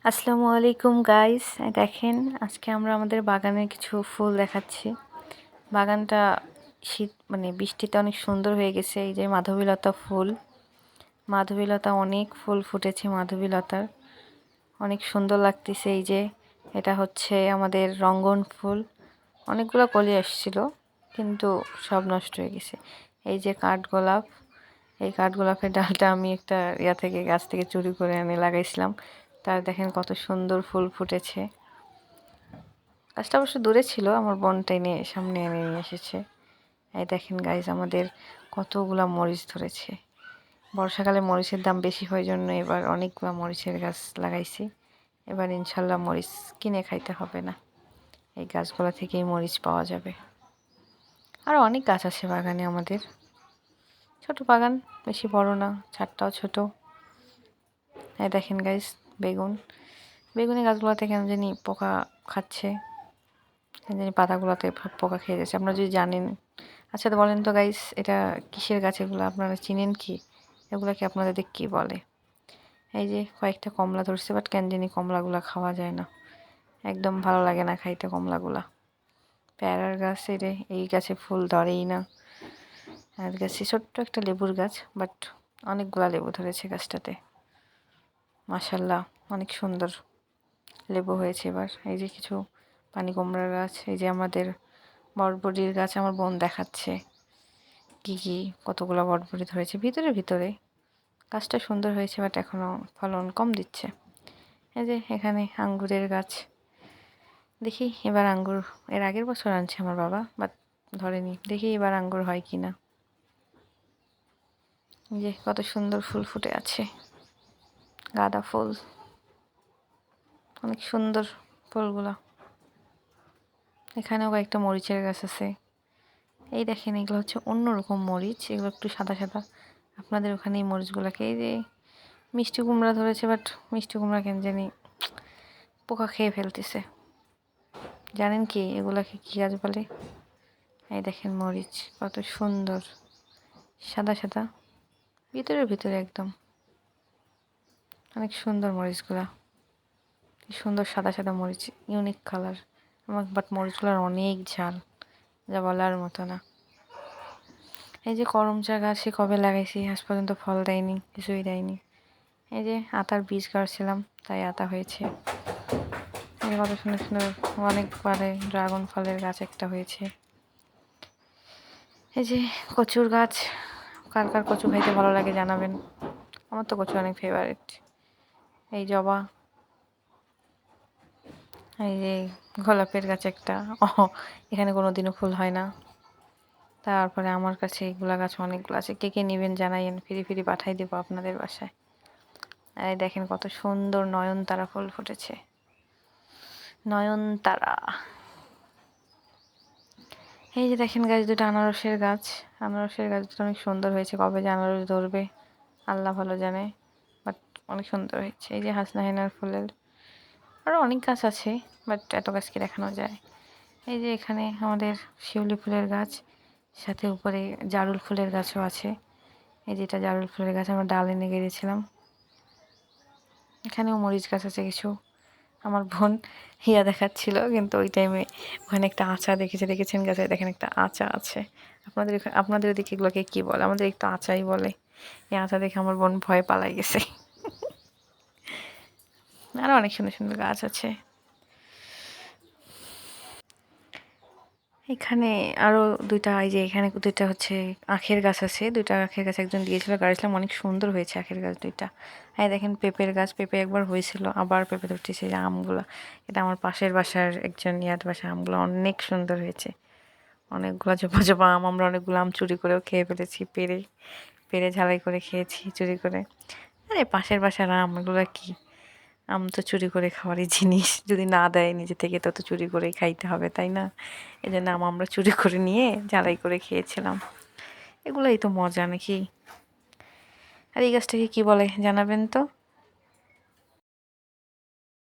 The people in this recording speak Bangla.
আসসালামু আলাইকুম গাইস, দেখেন আজকে আমরা আমাদের বাগানের কিছু ফুল দেখাচ্ছি। বাগানটা শীত বৃষ্টিতে অনেক সুন্দর হয়ে গেছে। এই যে মাধবীলতা ফুল, মাধবীলতা অনেক ফুল ফুটেছে। মাধবীলতার অনেক সুন্দর লাগতেছে। এই যে এটা হচ্ছে আমাদের রঙ্গন ফুল, অনেকগুলো কলি আসছিল কিন্তু সব নষ্ট হয়ে গেছে। এই যে কাঠগোলাপ, এই কাঠগোলাপের ডালটা আমি একটা গাছ থেকে চুরি করে এনে লাগাইছিলাম। তার দেখেন কত সুন্দর ফুল ফুটেছে। গাছটা অবশ্য দূরে ছিল, আমার বোনটা নিয়ে সামনে এনে নিয়ে এসেছে। এই দেখেন গাইজ, আমাদের কতগুলা মরিচ ধরেছে। বর্ষাকালে মরিচের দাম বেশি হয় জন্য এবার অনেকগুলো মরিচের গাছ লাগাইছি। এবার ইনশাল্লাহ মরিচ কিনে খাইতে হবে না, এই গাছগুলো থেকেই মরিচ পাওয়া যাবে। আরও অনেক গাছ আছে বাগানে আমাদের, ছোট বাগান, বেশি বড় না, ছাদটাও ছোট। এই দেখেন গাইজ, বেগুনের গাছগুলোতে কেন জানি পোকা খাচ্ছে, কেন জানি পাতাগুলোতে পোকা খেয়ে যাচ্ছে। আপনারা যদি জানেন, আচ্ছা তো বলেন তো গাইজ, এটা কিসের গাছ? এগুলো আপনারা চিনেন কি? এগুলোকে আপনাদের কী বলে? এই যে কয়েকটা কমলা ধরছে, বাট কেন জানি কমলাগুলো খাওয়া যায় না, একদম ভালো লাগে না খাইতে কমলাগুলা। পেয়ারার গাছ, এই গাছে ফুল ধরেই না। আর গাছে ছোট্ট একটা লেবুর গাছ, বাট অনেকগুলা লেবু ধরেছে গাছটাতে, মাশাল্লাহ অনেক সুন্দর লেবু হয়েছে এবার। এই যে কিছু পানি কুমড়ার গাছ, এই যে আমাদের বটবটির গাছ আমার বোন দেখাচ্ছে কি কতগুলো বটবটি ধরেছে ভিতরে ভিতরে। গাছটা সুন্দর হয়েছে, বাট এখনও ফলন কম দিচ্ছে। এই যে এখানে আঙ্গুরের গাছ, দেখি এবার আঙ্গুর, এর আগের বছর আনছে আমার বাবা, বাট ধরেনি, দেখি এবার আঙ্গুর হয় কি না। যে কত সুন্দর ফুল ফুটে আছে, গাঁদা ফুল, অনেক সুন্দর ফুলগুলা। এখানেও কয়েকটা মরিচের গাছ আছে। এই দেখেন, এগুলো হচ্ছে অন্যরকম মরিচ, এগুলো একটু সাদা সাদা। আপনাদের ওখানে এই মরিচগুলোকে, এই যে মিষ্টি কুমড়া ধরেছে, বাট মিষ্টি কুমড়া কেন জানি পোকা খেয়ে ফেলতেছে। জানেন কি এগুলাকে কী গাছ বলে? এই দেখেন মরিচ কত সুন্দর, সাদা সাদা, ভিতরে ভিতরে একদম অনেক সুন্দর মরিচগুলা। কি সুন্দর সাদা সাদা মরিচ, ইউনিক কালার। বাট মরিচগুলোর অনেক ঝাল, যা বলার মতো না। এই যে করমচা গাছ, সে কবে লাগাইছি, আজ পর্যন্ত ফল দেয়নি, কিছুই দেয়নি। এই যে আতার বীজ কাটছিলাম, তাই আতা হয়েছে। এই কত সুন্দর সুন্দর অনেকবারে ড্রাগন ফলের গাছ একটা হয়েছে। এই যে কচুর গাছ, কার কার কচু খাইতে ভালো লাগে জানাবেন, আমার তো কচু অনেক ফেভারিট। এই জবা, এই যে গোলাপের গাছ একটা, এখানে কোনো দিনও ফুল হয় না। তারপরে আমার কাছে এগুলা গাছ অনেকগুলো আছে, কে কে নেবেন জানাইন, ফিরি ফিরি পাঠাই দেবো আপনাদের বাসায়। এই দেখেন কত সুন্দর নয়নতারা ফুল ফুটেছে, নয়নতারা। এই যে দেখেন গাছ দুটো আনারসের গাছ, আনারসের গাছ দুটো অনেক সুন্দর হয়েছে, কবে যে আনারস ধরবে আল্লাহ ভালো জানে, বাট অনেক সুন্দর হয়েছে। এই যে হাসনা হেনার ফুলের, আরও অনেক গাছ আছে, বাট এত গাছ কি দেখানো যায়। এই যে এখানে আমাদের শিউলি ফুলের গাছ, সাথে উপরে জারুল ফুলের গাছও আছে। এই যেটা জারুল ফুলের গাছ, আমরা ডাল এনে গেড়েছিলাম। এখানেও মরিচ গাছ আছে কিছু। আমার বোন দেখাচ্ছিল, কিন্তু ওই টাইমে ওখানে একটা আচা দেখেছেন গাছে, দেখেন একটা আচা আছে। আপনাদের ওদিকে এগুলোকে কী বলে? আমাদের একটু আচাই বলে। এই আচা দেখে আমার বোন ভয় পালাই গেছে। আরও অনেক সুন্দর সুন্দর গাছ আছে এখানে। আরও দুইটা, এই যে এখানে দুইটা হচ্ছে আখের গাছ আছে, দুইটা আখের গাছ একজন দিয়েছিল, গাড়িছিলাম, অনেক সুন্দর হয়েছে আখের গাছ দুইটা। হ্যাঁ দেখেন পেঁপের গাছ, পেঁপে একবার হয়েছিল, আবার পেঁপে ধরতেছে। যে আমগুলো, এটা আমার পাশের বাসার একজন বাসার আমগুলো অনেক সুন্দর হয়েছে, অনেকগুলো জোপা জোপা আম। আমরা অনেকগুলো আম চুরি করেও খেয়ে ফেলেছি, পেরে পেরে ঝালাই করে খেয়েছি চুরি করে। আরে পাশের বাসার আম, এগুলো কি? আম তো চুরি করে খাওয়ারই জিনিস, যদি না দেয় নিজে থেকে তত চুরি করেই খাইতে হবে, তাই না? এই জন্য আম আমরা চুরি করে নিয়ে ঝালাই করে খেয়েছিলাম। এগুলোই তো মজা নাকি? আর এই গাছটাকে কী বলে জানাবেন তো?